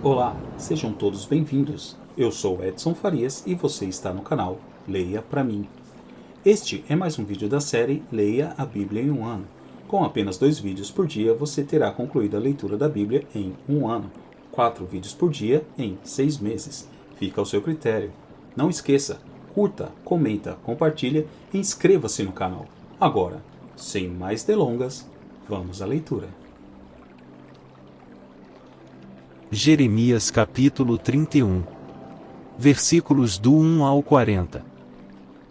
Olá, sejam todos bem-vindos. Eu sou Edson Farias e você está no canal Leia Pra Mim. Este é mais um vídeo da série Leia a Bíblia em um ano. Com apenas 2 vídeos por dia, você terá concluído a leitura da Bíblia em um ano. 4 vídeos por dia em 6 meses. Fica ao seu critério. Não esqueça, curta, comenta, compartilha e inscreva-se no canal. Agora, sem mais delongas, vamos à leitura. Jeremias capítulo 31. Versículos do 1 ao 40.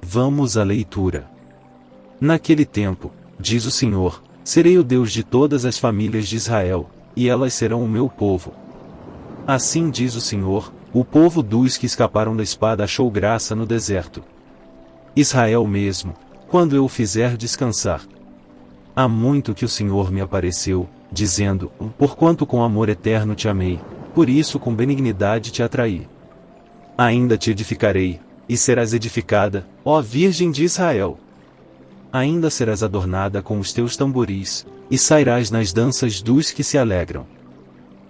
Vamos à leitura. Naquele tempo, diz o Senhor, serei o Deus de todas as famílias de Israel, e elas serão o meu povo. Assim diz o Senhor, o povo dos que escaparam da espada achou graça no deserto. Israel mesmo, quando eu o fizer descansar. Há muito que o Senhor me apareceu, dizendo, porquanto com amor eterno te amei, por isso com benignidade te atraí. Ainda te edificarei, e serás edificada, ó Virgem de Israel. Ainda serás adornada com os teus tamboris, e sairás nas danças dos que se alegram.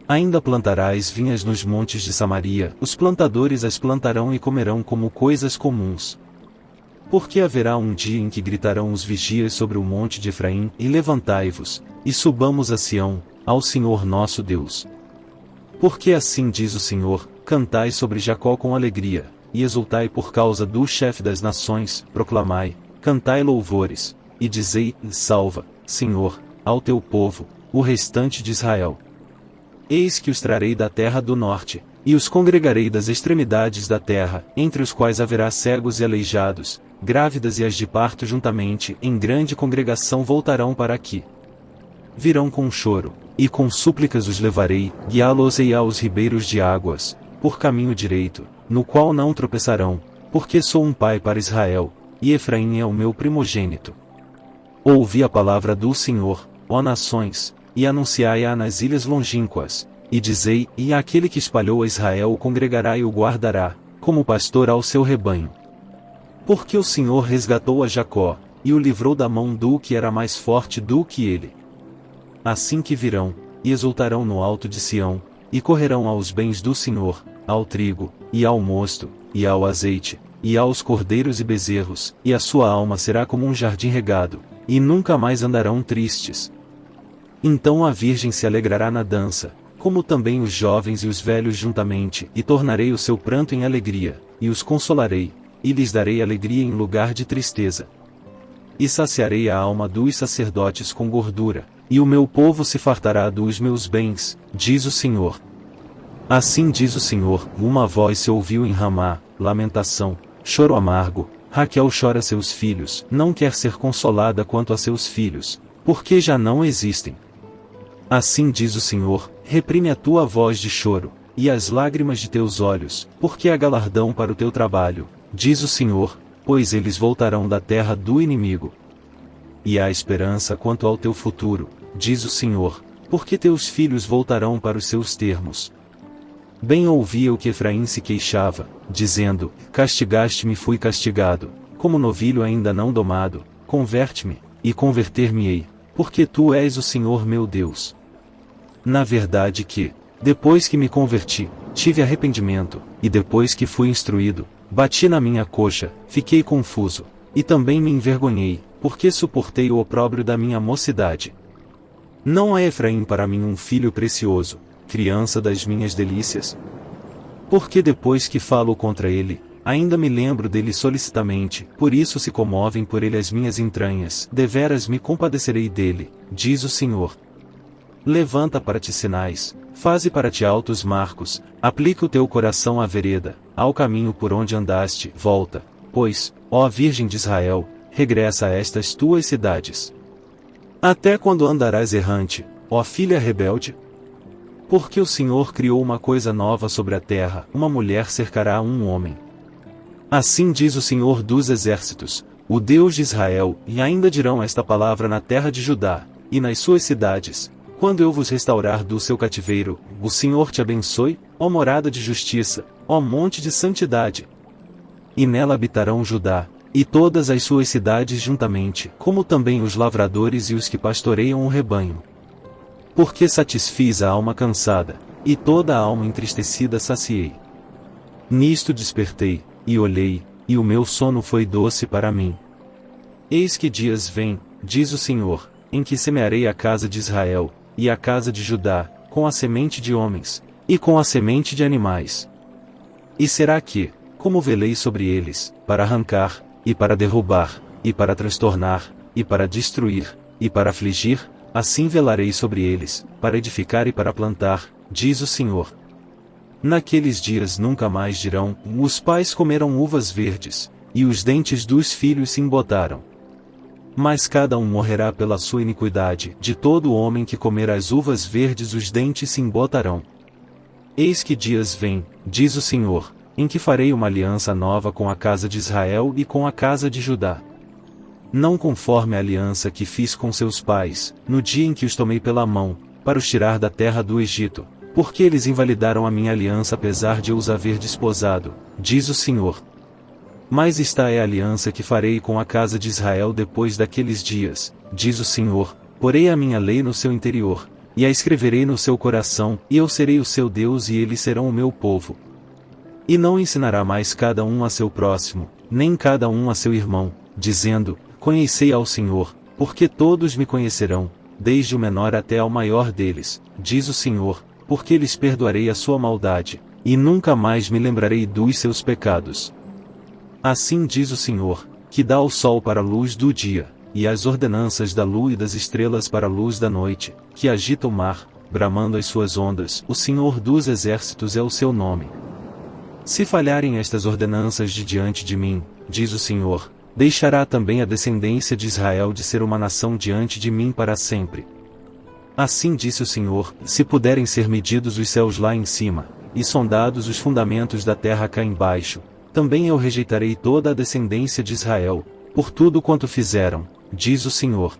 Ainda plantarás vinhas nos montes de Samaria, os plantadores as plantarão e comerão como coisas comuns. Porque haverá um dia em que gritarão os vigias sobre o monte de Efraim, e levantai-vos, e subamos a Sião, ao Senhor nosso Deus. Porque assim diz o Senhor, cantai sobre Jacó com alegria, e exultai por causa do chefe das nações, proclamai, cantai louvores, e dizei, salva, Senhor, ao teu povo, o restante de Israel. Eis que os trarei da terra do norte, e os congregarei das extremidades da terra, entre os quais haverá cegos e aleijados, grávidas e as de parto juntamente, em grande congregação voltarão para aqui. Virão com choro, e com súplicas os levarei, guiá-los-ei aos ribeiros de águas, por caminho direito, no qual não tropeçarão, porque sou um pai para Israel, e Efraim é o meu primogênito. Ouvi a palavra do Senhor, ó nações, e anunciai-a nas ilhas longínquas, e dizei, e aquele que espalhou a Israel o congregará e o guardará, como pastor ao seu rebanho. Porque o Senhor resgatou a Jacó, e o livrou da mão do que era mais forte do que ele. Assim que virão, e exultarão no alto de Sião, e correrão aos bens do Senhor, ao trigo, e ao mosto, e ao azeite, e aos cordeiros e bezerros, e a sua alma será como um jardim regado, e nunca mais andarão tristes. Então a virgem se alegrará na dança, como também os jovens e os velhos juntamente, e tornarei o seu pranto em alegria, e os consolarei, e lhes darei alegria em lugar de tristeza. E saciarei a alma dos sacerdotes com gordura, e o meu povo se fartará dos meus bens, diz o Senhor. Assim diz o Senhor, uma voz se ouviu em Ramá, lamentação, choro amargo, Raquel chora seus filhos, não quer ser consolada quanto a seus filhos, porque já não existem. Assim diz o Senhor, reprime a tua voz de choro, e as lágrimas de teus olhos, porque há galardão para o teu trabalho, diz o Senhor, pois eles voltarão da terra do inimigo. E há esperança quanto ao teu futuro, diz o Senhor, porque teus filhos voltarão para os seus termos. Bem ouvia o que Efraim se queixava, dizendo, castigaste-me, fui castigado, como novilho ainda não domado, converte-me, e converter-me-ei, porque tu és o Senhor meu Deus. Na verdade que, depois que me converti, tive arrependimento, e depois que fui instruído, bati na minha coxa, fiquei confuso, e também me envergonhei, porque suportei o opróbrio da minha mocidade. Não é Efraim para mim um filho precioso, criança das minhas delícias? Porque depois que falo contra ele, ainda me lembro dele solicitamente, por isso se comovem por ele as minhas entranhas, deveras me compadecerei dele, diz o Senhor. Levanta para ti sinais, faze para ti altos marcos, aplica o teu coração à vereda, ao caminho por onde andaste, volta, pois, ó Virgem de Israel, regressa a estas tuas cidades. Até quando andarás errante, ó filha rebelde? Porque o Senhor criou uma coisa nova sobre a terra, uma mulher cercará um homem. Assim diz o Senhor dos exércitos, o Deus de Israel, e ainda dirão esta palavra na terra de Judá, e nas suas cidades, quando eu vos restaurar do seu cativeiro, o Senhor te abençoe, ó morada de justiça, ó monte de santidade. E nela habitarão Judá, e todas as suas cidades juntamente, como também os lavradores e os que pastoreiam o rebanho. Porque satisfiz a alma cansada, e toda a alma entristecida saciei. Nisto despertei, e olhei, e o meu sono foi doce para mim. Eis que dias vêm, diz o Senhor, em que semearei a casa de Israel, e a casa de Judá, com a semente de homens, e com a semente de animais. E será que, como velei sobre eles, para arrancar, e para derrubar, e para transtornar, e para destruir, e para afligir, assim velarei sobre eles, para edificar e para plantar, diz o Senhor. Naqueles dias nunca mais dirão, os pais comeram uvas verdes, e os dentes dos filhos se embotaram. Mas cada um morrerá pela sua iniquidade, de todo homem que comer as uvas verdes os dentes se embotarão. Eis que dias vêm, diz o Senhor, em que farei uma aliança nova com a casa de Israel e com a casa de Judá. Não conforme a aliança que fiz com seus pais, no dia em que os tomei pela mão, para os tirar da terra do Egito, porque eles invalidaram a minha aliança apesar de eu os haver desposado, diz o Senhor. Mas esta é a aliança que farei com a casa de Israel depois daqueles dias, diz o Senhor, porei a minha lei no seu interior, e a escreverei no seu coração, e eu serei o seu Deus e eles serão o meu povo. E não ensinará mais cada um a seu próximo, nem cada um a seu irmão, dizendo, conhecei ao Senhor, porque todos me conhecerão, desde o menor até ao maior deles, diz o Senhor, porque lhes perdoarei a sua maldade, e nunca mais me lembrarei dos seus pecados. Assim diz o Senhor, que dá o sol para a luz do dia, e as ordenanças da lua e das estrelas para a luz da noite, que agita o mar, bramando as suas ondas, o Senhor dos exércitos é o seu nome. Se falharem estas ordenanças de diante de mim, diz o Senhor, deixará também a descendência de Israel de ser uma nação diante de mim para sempre. Assim disse o Senhor, se puderem ser medidos os céus lá em cima, e sondados os fundamentos da terra cá embaixo, também eu rejeitarei toda a descendência de Israel, por tudo quanto fizeram, diz o Senhor.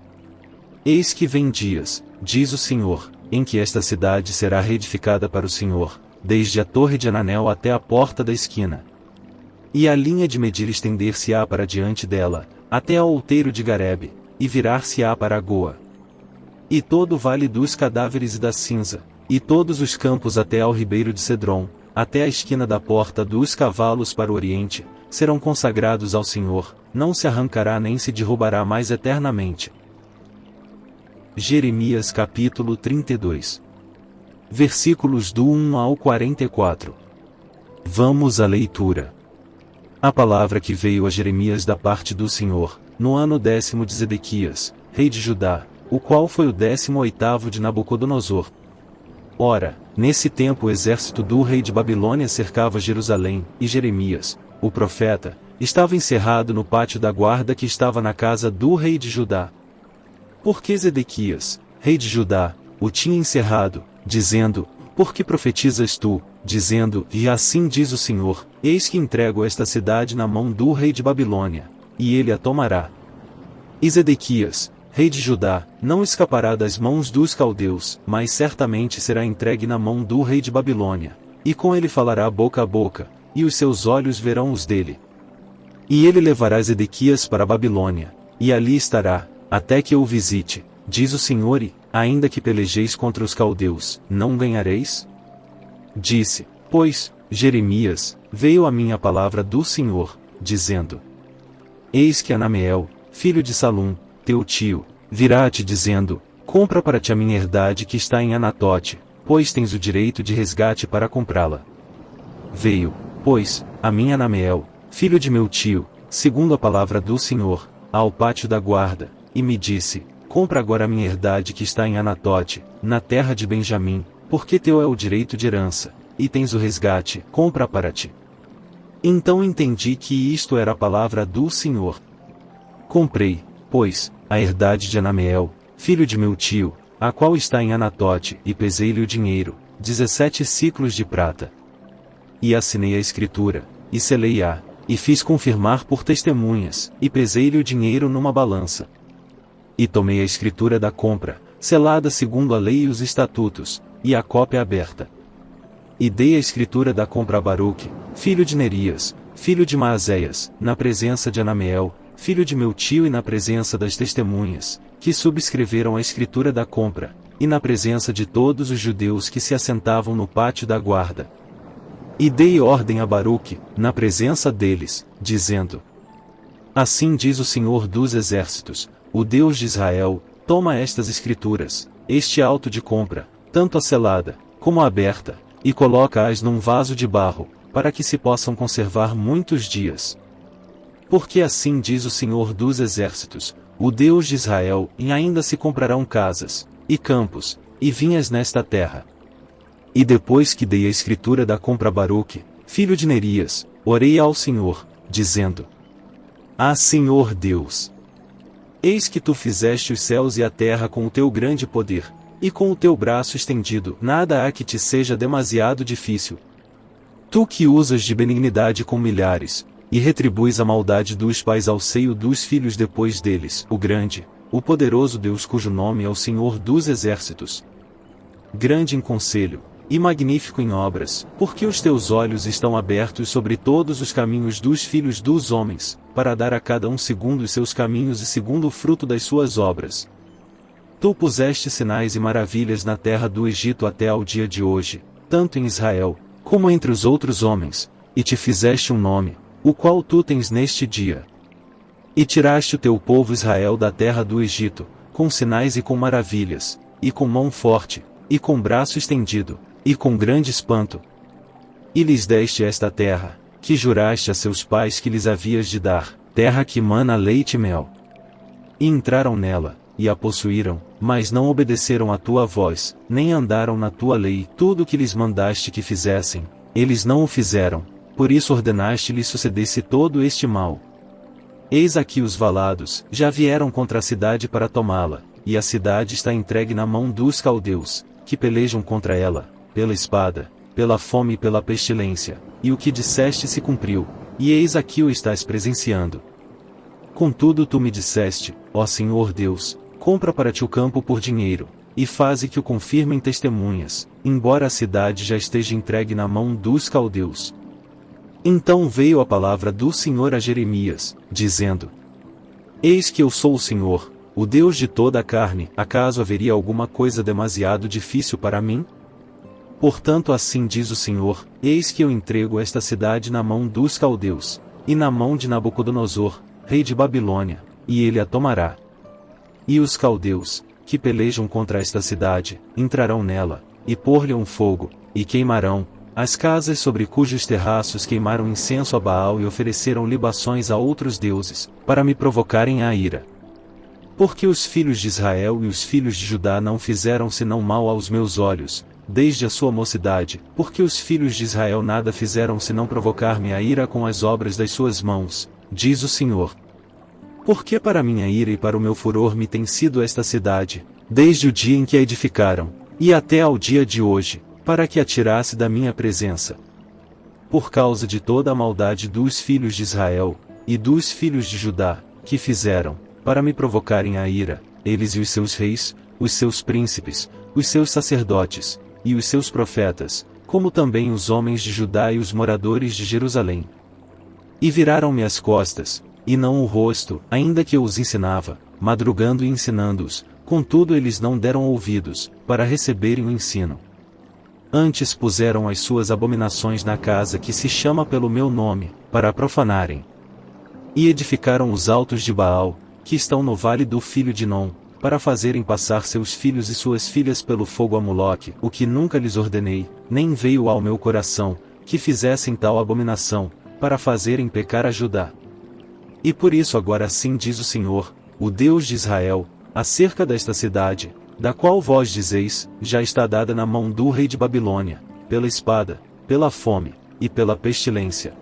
Eis que vem dias, diz o Senhor, em que esta cidade será reedificada para o Senhor, desde a torre de Ananel até a porta da esquina. E a linha de medir estender-se-á para diante dela, até ao outeiro de Garebe, e virar-se-á para a Goa. E todo o vale dos cadáveres e da cinza, e todos os campos até ao ribeiro de Cedron, até a esquina da porta dos cavalos para o oriente, serão consagrados ao Senhor, não se arrancará nem se derrubará mais eternamente. Jeremias capítulo 32. Versículos do 1 ao 44. Vamos à leitura. A palavra que veio a Jeremias da parte do Senhor, no ano 10º de Zedequias, rei de Judá, o qual foi o 18º de Nabucodonosor. Ora, nesse tempo o exército do rei de Babilônia cercava Jerusalém, e Jeremias, o profeta, estava encerrado no pátio da guarda que estava na casa do rei de Judá. Porque Zedequias, rei de Judá, o tinha encerrado, dizendo, por que profetizas tu, dizendo, e assim diz o Senhor, eis que entrego esta cidade na mão do rei de Babilônia, e ele a tomará. E Zedequias, rei de Judá, não escapará das mãos dos caldeus, mas certamente será entregue na mão do rei de Babilônia, e com ele falará boca a boca, e os seus olhos verão os dele. E ele levará Zedequias para a Babilônia, e ali estará, até que eu o visite, diz o Senhor, e, ainda que pelejeis contra os caldeus, não ganhareis? Disse, pois, Jeremias, veio a mim a palavra do Senhor, dizendo, eis que Anameel, filho de Salum, teu tio, virá a te dizendo, compra para ti a minha herdade que está em Anatote, pois tens o direito de resgate para comprá-la. Veio, pois, a mim Anameel, filho de meu tio, segundo a palavra do Senhor, ao pátio da guarda, e me disse, compra agora a minha herdade que está em Anatote, na terra de Benjamim, porque teu é o direito de herança, e tens o resgate, compra para ti. Então entendi que isto era a palavra do Senhor. Comprei, pois, a herdade de Anameel, filho de meu tio, a qual está em Anatote, e pesei-lhe o dinheiro, 17 siclos de prata. E assinei a escritura, e selei-a, e fiz confirmar por testemunhas, e pesei-lhe o dinheiro numa balança. E tomei a escritura da compra, selada segundo a lei e os estatutos, e a cópia aberta. E dei a escritura da compra a Baruque, filho de Nerias, filho de Maazéias, na presença de Anameel, filho de meu tio e na presença das testemunhas, que subscreveram a escritura da compra, e na presença de todos os judeus que se assentavam no pátio da guarda. E dei ordem a Baruque, na presença deles, dizendo: Assim diz o Senhor dos Exércitos, o Deus de Israel, toma estas escrituras, este auto de compra, tanto a selada, como a aberta, e coloca-as num vaso de barro, para que se possam conservar muitos dias. Porque assim diz o Senhor dos Exércitos, o Deus de Israel, e ainda se comprarão casas, e campos, e vinhas nesta terra. E depois que dei a escritura da compra a Baruque, filho de Nerias, orei ao Senhor, dizendo: Ah, Senhor Deus! Eis que tu fizeste os céus e a terra com o teu grande poder, e com o teu braço estendido, nada há que te seja demasiado difícil. Tu que usas de benignidade com milhares, e retribuis a maldade dos pais ao seio dos filhos depois deles, o grande, o poderoso Deus cujo nome é o Senhor dos Exércitos. Grande em conselho, e magnífico em obras, porque os teus olhos estão abertos sobre todos os caminhos dos filhos dos homens, para dar a cada um segundo os seus caminhos e segundo o fruto das suas obras. Tu puseste sinais e maravilhas na terra do Egito até ao dia de hoje, tanto em Israel, como entre os outros homens, e te fizeste um nome, o qual tu tens neste dia. E tiraste o teu povo Israel da terra do Egito, com sinais e com maravilhas, e com mão forte, e com braço estendido, e com grande espanto. E lhes deste esta terra, que juraste a seus pais que lhes havias de dar, terra que mana leite e mel. E entraram nela, e a possuíram, mas não obedeceram à tua voz, nem andaram na tua lei. Tudo o que lhes mandaste que fizessem, eles não o fizeram, por isso ordenaste-lhes sucedesse todo este mal. Eis aqui os valados, já vieram contra a cidade para tomá-la, e a cidade está entregue na mão dos caldeus, que pelejam contra ela, pela espada, pela fome e pela pestilência, e o que disseste se cumpriu, e eis aqui o estás presenciando. Contudo tu me disseste, ó Senhor Deus, compra para ti o campo por dinheiro, e faze que o confirmem testemunhas, embora a cidade já esteja entregue na mão dos caldeus. Então veio a palavra do Senhor a Jeremias, dizendo: Eis que eu sou o Senhor, o Deus de toda a carne, acaso haveria alguma coisa demasiado difícil para mim? Portanto assim diz o Senhor, eis que eu entrego esta cidade na mão dos caldeus, e na mão de Nabucodonosor, rei de Babilônia, e ele a tomará. E os caldeus, que pelejam contra esta cidade, entrarão nela, e pôr-lhe um fogo, e queimarão as casas sobre cujos terraços queimaram incenso a Baal e ofereceram libações a outros deuses, para me provocarem a ira. Porque os filhos de Israel e os filhos de Judá não fizeram senão mal aos meus olhos, desde a sua mocidade, porque os filhos de Israel nada fizeram senão provocar-me a ira com as obras das suas mãos, diz o Senhor. Porque para minha ira e para o meu furor me tem sido esta cidade, desde o dia em que a edificaram, e até ao dia de hoje, para que a tirasse da minha presença. Por causa de toda a maldade dos filhos de Israel, e dos filhos de Judá, que fizeram, para me provocarem a ira, eles e os seus reis, os seus príncipes, os seus sacerdotes, e os seus profetas, como também os homens de Judá e os moradores de Jerusalém. E viraram-me as costas, e não o rosto, ainda que eu os ensinava, madrugando e ensinando-os, contudo eles não deram ouvidos, para receberem o ensino. Antes puseram as suas abominações na casa que se chama pelo meu nome, para a profanarem. E edificaram os altos de Baal, que estão no vale do filho de Non, para fazerem passar seus filhos e suas filhas pelo fogo a Moloque, o que nunca lhes ordenei, nem veio ao meu coração, que fizessem tal abominação, para fazerem pecar a Judá. E por isso agora assim diz o Senhor, o Deus de Israel, acerca desta cidade, da qual vós dizeis, já está dada na mão do rei de Babilônia, pela espada, pela fome, e pela pestilência.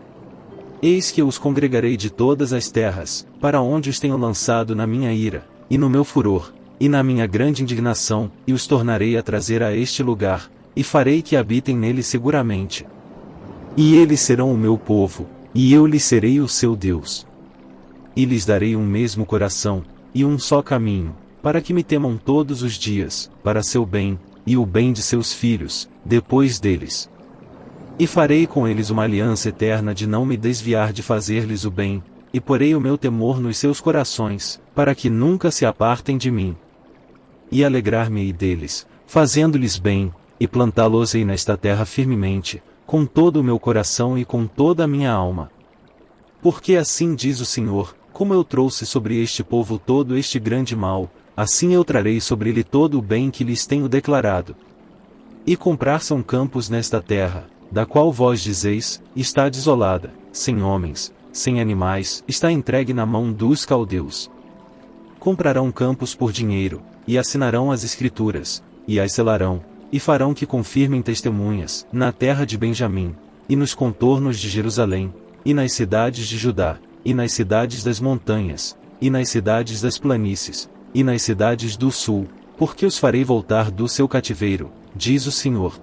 Eis que eu os congregarei de todas as terras, para onde os tenho lançado na minha ira, e no meu furor, e na minha grande indignação, e os tornarei a trazer a este lugar, e farei que habitem nele seguramente. E eles serão o meu povo, e eu lhes serei o seu Deus. E lhes darei um mesmo coração, e um só caminho, para que me temam todos os dias, para seu bem, e o bem de seus filhos, depois deles. E farei com eles uma aliança eterna de não me desviar de fazer-lhes o bem, e porei o meu temor nos seus corações, para que nunca se apartem de mim. e alegrar-me-ei deles, fazendo-lhes bem, e plantá-los-ei nesta terra firmemente, com todo o meu coração e com toda a minha alma. Porque assim diz o Senhor, como eu trouxe sobre este povo todo este grande mal, assim eu trarei sobre ele todo o bem que lhes tenho declarado. E comprar-são campos nesta terra, da qual vós dizeis, está desolada, sem homens, sem animais, está entregue na mão dos caldeus. Comprarão campos por dinheiro, e assinarão as escrituras, e as selarão, e farão que confirmem testemunhas, na terra de Benjamim, e nos contornos de Jerusalém, e nas cidades de Judá, e nas cidades das montanhas, e nas cidades das planícies, e nas cidades do sul, porque os farei voltar do seu cativeiro, diz o Senhor.